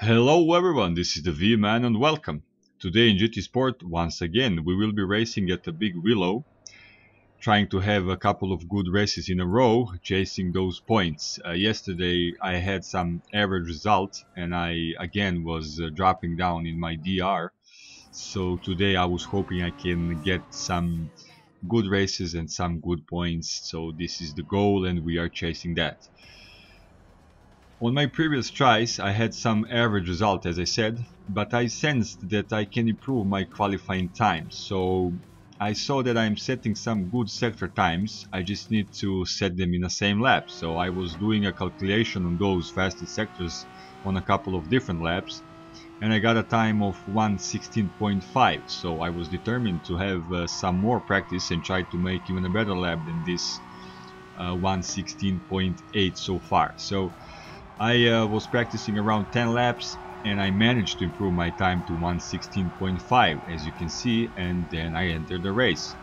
Hello everyone, this is the V-Man and welcome. Today in GT Sport, once again, we will be racing at the Big Willow, trying to have a couple of good races in a row, chasing those points. Yesterday I had some average result and I again was dropping down in my DR. So today I was hoping I can get some good races and some good points. So this is the goal and we are chasing that. On my previous tries I had some average result as I said, but I sensed that I can improve my qualifying time, so I saw that I'm setting some good sector times, I just need to set them in the same lap. So I was doing a calculation on those fastest sectors on a couple of different laps and I got a time of 1:16.5, so I was determined to have some more practice and try to make even a better lap than this 1:16.8 so far. So I was practicing around 10 laps and I managed to improve my time to 1:16.5 as you can see, and then I entered the race.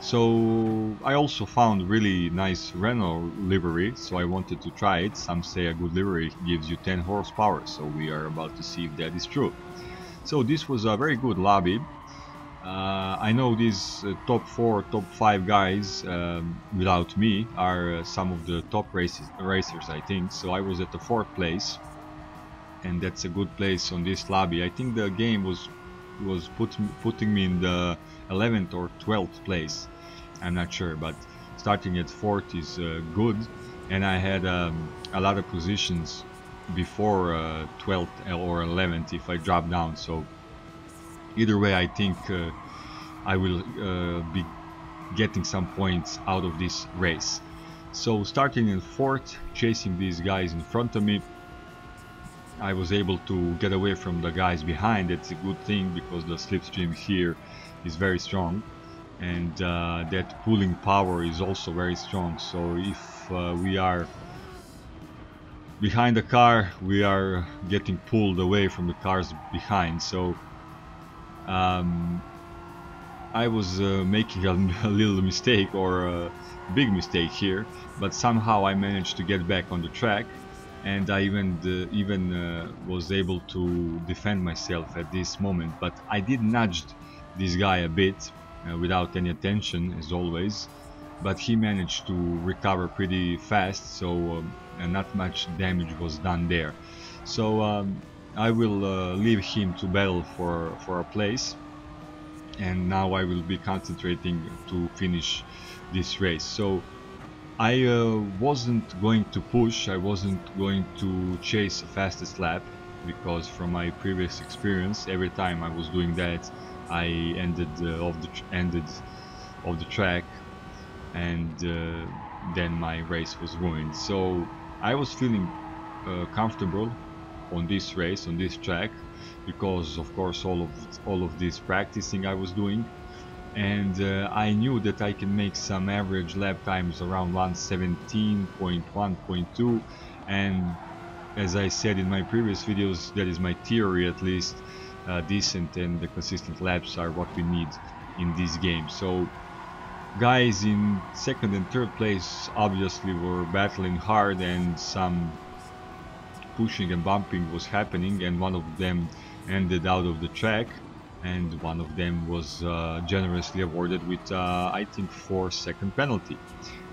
So I also found really nice Renault livery, so I wanted to try it. Some say a good livery gives you 10 horsepower, so we are about to see if that is true. So this was a very good lobby. I know these top 4, top 5 guys without me are some of the top racers I think, so I was at the 4th place and that's a good place on this lobby. I think the game was putting me in the 11th or 12th place, I'm not sure, but starting at 4th is good, and I had a lot of positions before 12th or 11th if I drop down, so either way I think I will be getting some points out of this race. So starting in 4th, chasing these guys in front of me, I was able to get away from the guys behind. It's a good thing because the slipstream here is very strong and that pulling power is also very strong, so if we are behind the car we are getting pulled away from the cars behind. So I was making a little mistake, or a big mistake here, but somehow I managed to get back on the track and I even was able to defend myself at this moment. But I did nudge this guy a bit without any attention as always, but he managed to recover pretty fast, so not much damage was done there. So I will leave him to battle for a place, and now I will be concentrating to finish this race. So I wasn't going to push, I wasn't going to chase the fastest lap, because from my previous experience every time I was doing that I ended off the track and then my race was ruined. So I was feeling comfortable on this race, on this track, because of course all of this practicing I was doing, and I knew that I can make some average lap times around 1:17.1.2, and as I said in my previous videos, that is my theory at least, decent and the consistent laps are what we need in this game. So guys in 2nd and 3rd place obviously were battling hard and some pushing and bumping was happening, and one of them ended out of the track and one of them was generously awarded with I think 4-second penalty.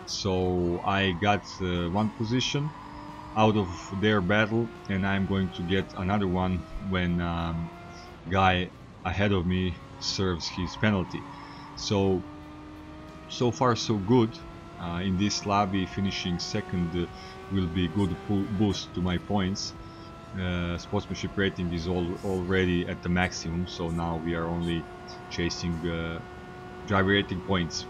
So I got 1 position out of their battle, and I'm going to get another one when guy ahead of me serves his penalty. So far so good. In this lobby finishing 2nd will be good boost to my points. Sportsmanship rating is already at the maximum, so now we are only chasing driver rating points.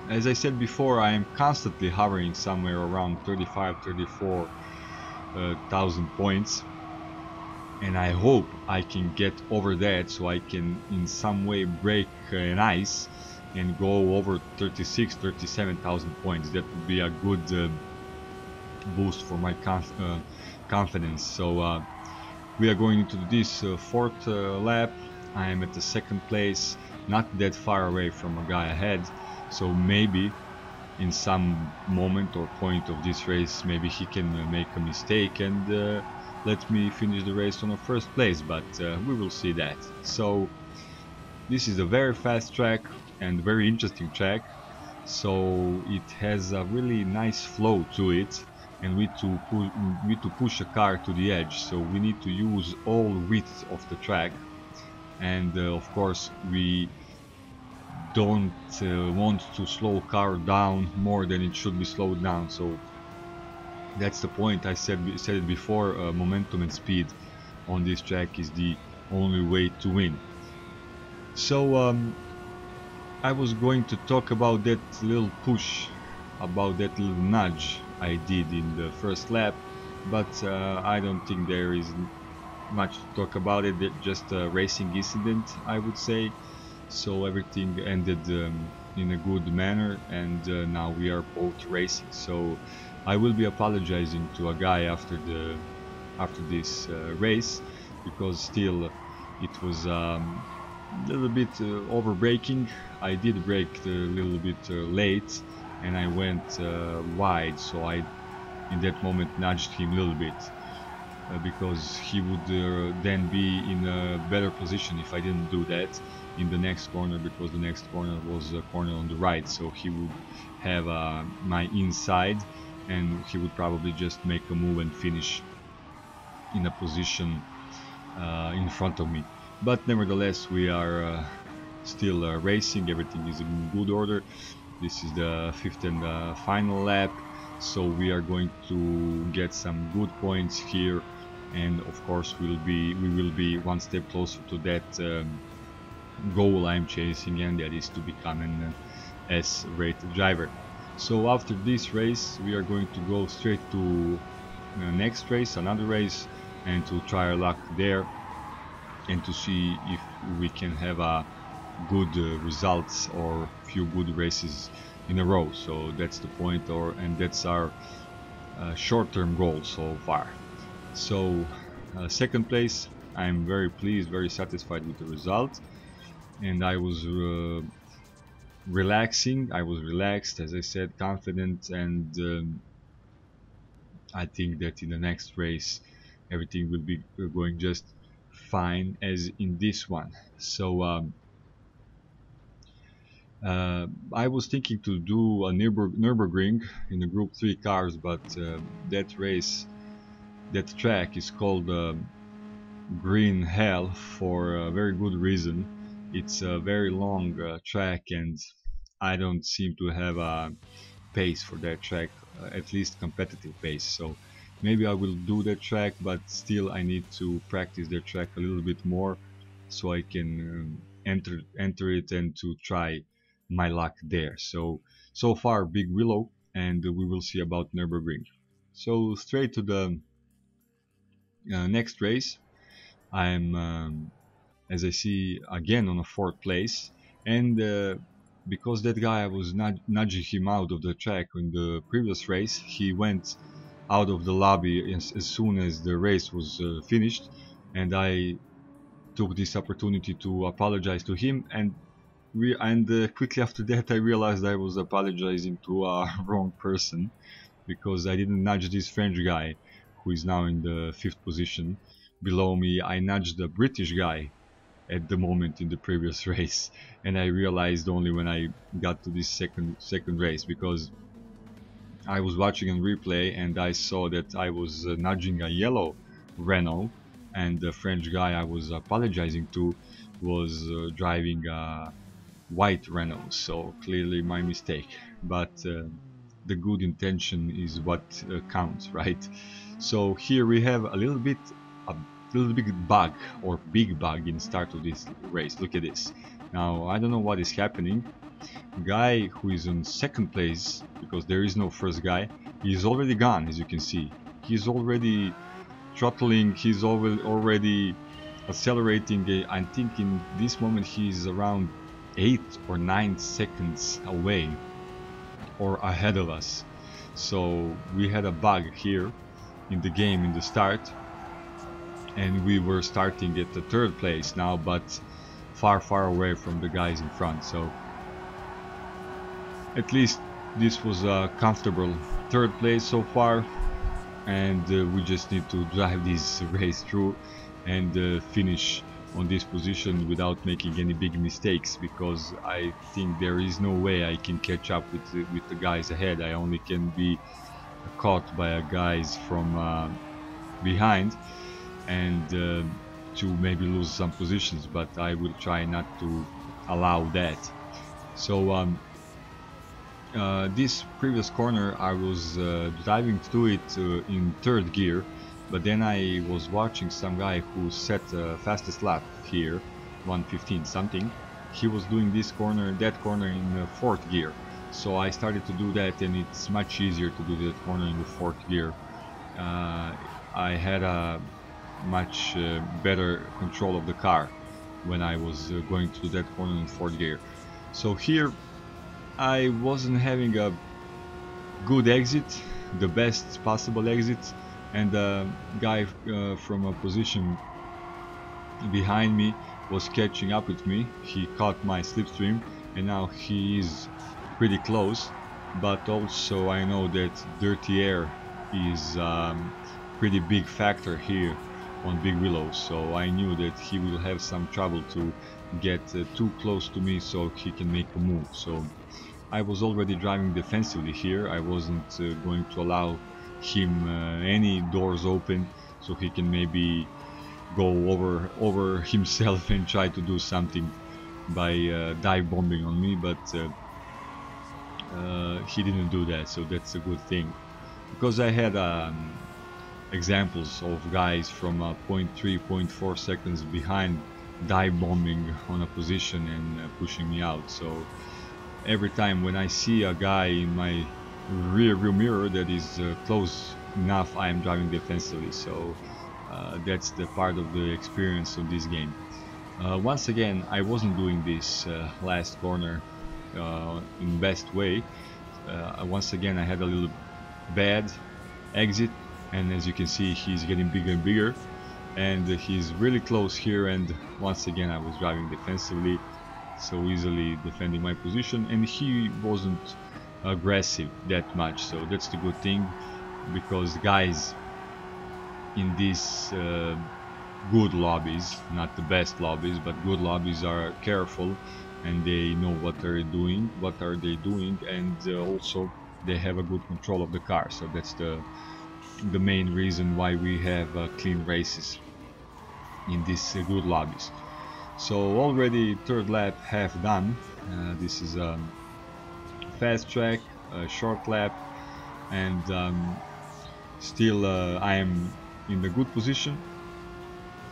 As I said before, I am constantly hovering somewhere around 34,000 points, and I hope I can get over that so I can in some way break an ice and go over 37,000 points. That would be a good boost for my confidence. So we are going into this 4th lap. I am at the 2nd place, not that far away from a guy ahead, so maybe in some moment or point of this race maybe he can make a mistake and let me finish the race on the first place, but we will see that. So this is a very fast track and very interesting track, so it has a really nice flow to it, and we need to push a car to the edge, so we need to use all width of the track, and of course we don't want to slow car down more than it should be slowed down. So that's the point. I said it before, momentum and speed on this track is the only way to win. So I was going to talk about that little push, about that little nudge I did in the first lap, but I don't think there is much to talk about it. Just a racing incident, I would say. So everything ended in a good manner, and now we are both racing. So I will be apologizing to a guy after this race, because still it was a little bit over braking. I did brake a little bit late, and I went wide, so I in that moment nudged him a little bit, because he would then be in a better position if I didn't do that in the next corner, because the next corner was a corner on the right, so he would have my inside, and he would probably just make a move and finish in a position in front of me. But nevertheless, we are still racing. Everything is in good order. This is the fifth and final lap, so we are going to get some good points here, and of course we will be one step closer to that goal I'm chasing, and that is to become an S-rated driver. So after this race we are going to go straight to the next race, another race, and to try our luck there, and to see if we can have a good results or few good races in a row. So that's the point, and that's our short-term goal so far. So second place, I'm very pleased, very satisfied with the result, and I was relaxing. I was relaxed, as I said, confident, and I think that in the next race everything will be going just fine as in this one. So I was thinking to do a Nürburgring in the Group 3 cars, but that race, that track is called Green Hell for a very good reason. It's a very long track, and I don't seem to have a pace for that track, at least competitive pace. So maybe I will do that track, but still I need to practice that track a little bit more, so I can enter it and to try my luck there. So far Big Willow, and we will see about Nürburgring. So straight to the next race. I'm as I see again on a fourth place, and because that guy, I was nudging him out of the track in the previous race, he went out of the lobby as soon as the race was finished, and I took this opportunity to apologize to him, and quickly after that I realized I was apologizing to a wrong person, because I didn't nudge this French guy who is now in the 5th position below me. I nudged the British guy at the moment in the previous race, and I realized only when I got to this second race, because I was watching on replay and I saw that I was nudging a yellow Renault, and the French guy I was apologizing to was driving a white Renault, so clearly my mistake, but the good intention is what counts, right? So here we have a little bit bug, or big bug, in the start of this race. Look at this. Now I don't know what is happening. Guy who is in second place, because there is no first guy, he is already gone. As you can see, he's already throttling, he's already accelerating. I think in this moment he is around 8 or 9 seconds away or ahead of us. So we had a bug here in the game in the start, and we were starting at the third place now, but far away from the guys in front. So at least this was a comfortable third place so far. and we just need to drive this race through and finish on this position without making any big mistakes, because I think there is no way I can catch up with the guys ahead. I only can be caught by guys from behind, and to maybe lose some positions, but I will try not to allow that. So this previous corner I was driving through it in third gear, but then I was watching some guy who set fastest lap here, 1:15 something. He was doing this corner, that corner in fourth gear, so I started to do that, and it's much easier to do that corner in the fourth gear. I had a much better control of the car when I was going through that corner in fourth gear. So here I wasn't having a good exit, the best possible exit, and the guy from a position behind me was catching up with me. He caught my slipstream, and now he is pretty close, but also I know that dirty air is pretty big factor here on Big Willow, so I knew that he will have some trouble to get too close to me so he can make a move. So I was already driving defensively here. I wasn't going to allow him any doors open so he can maybe go over himself and try to do something by dive bombing on me, but he didn't do that, so that's a good thing, because I had examples of guys from 0.3, 0.4 seconds behind dive bombing on a position and pushing me out. So every time when I see a guy in my rear view mirror that is close enough, I am driving defensively. So that's the part of the experience of this game. Once again, I wasn't doing this last corner in best way. Once again I had a little bad exit, and as you can see he's getting bigger and bigger, and he's really close here, and once again I was driving defensively, so easily defending my position, and he wasn't aggressive that much, so that's the good thing, because guys in these good lobbies, not the best lobbies, but good lobbies, are careful and they know what are they doing, and also they have a good control of the car. So that's the main reason why we have clean races in these good lobbies. So already third lap half done. This is a fast track, a short lap, and still I am in the good position,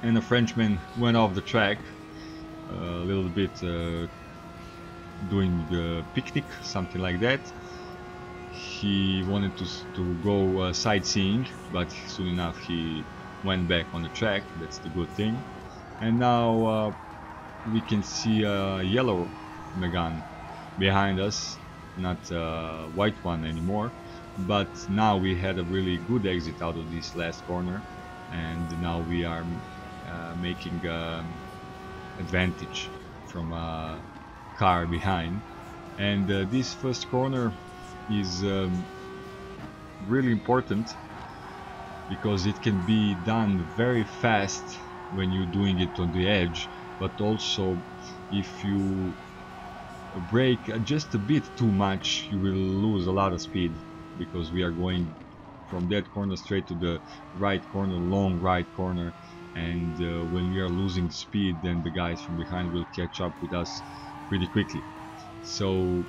and a Frenchman went off the track a little bit, doing the picnic, something like that. He wanted to go sightseeing, but soon enough he went back on the track. That's the good thing. And now we can see a yellow Megane behind us, not a white one anymore, but now we had a really good exit out of this last corner, and now we are making advantage from a car behind. And this first corner is really important because it can be done very fast when you're doing it on the edge, but also if you brake just a bit too much you will lose a lot of speed, because we are going from that corner straight to the right corner, long right corner, and when we are losing speed then the guys from behind will catch up with us pretty quickly. So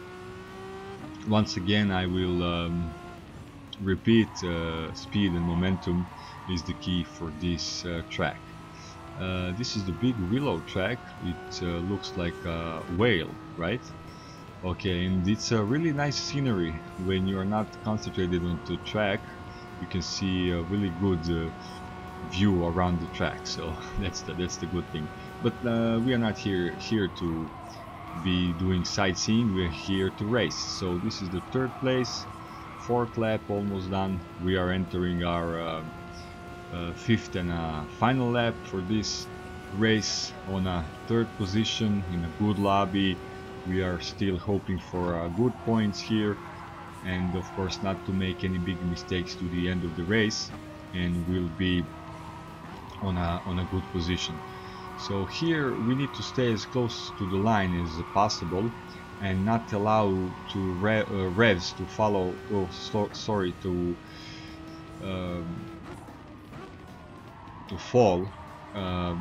once again I will repeat, speed and momentum is the key for this track. This is the Big Willow track. It looks like a whale, right? Okay, and it's a really nice scenery. When you are not concentrated on the track, you can see a really good view around the track. So that's the good thing. But we are not here to be doing sightseeing. We're here to race. So this is the third place, fourth lap almost done. We are entering our fifth and final lap for this race on a third position in a good lobby. We are still hoping for good points here, and of course not to make any big mistakes to the end of the race, and will be on a good position. So here we need to stay as close to the line as possible and not allow revs to follow. Oh, sorry, um, to fall um,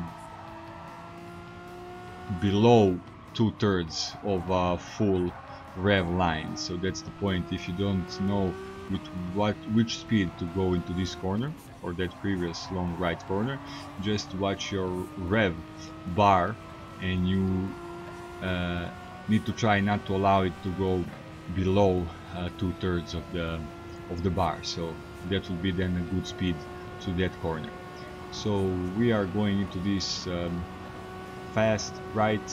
below 2/3 of a full rev line. So that's the point. If you don't know which speed to go into this corner or that previous long right corner, just watch your rev bar, and you need to try not to allow it to go below 2/3 of the bar. So that will be then a good speed to that corner. So we are going into this fast right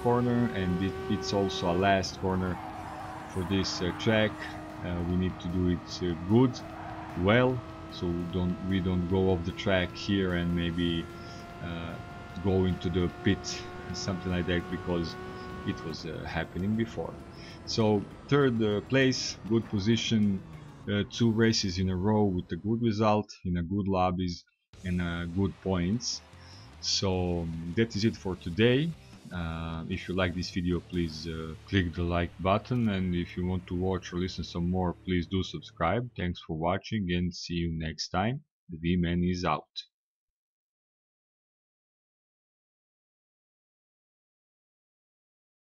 corner, and it's also a last corner for this track. We need to do it good, well, so we don't go off the track here and maybe uh, go into the pit, something like that, because it was happening before. So third place, good position, 2 races in a row with a good result in a good lobbies and good points. So that is it for today. If you like this video, please click the like button, and if you want to watch or listen some more, please do subscribe. Thanks for watching and see you next time. The V-Man is out.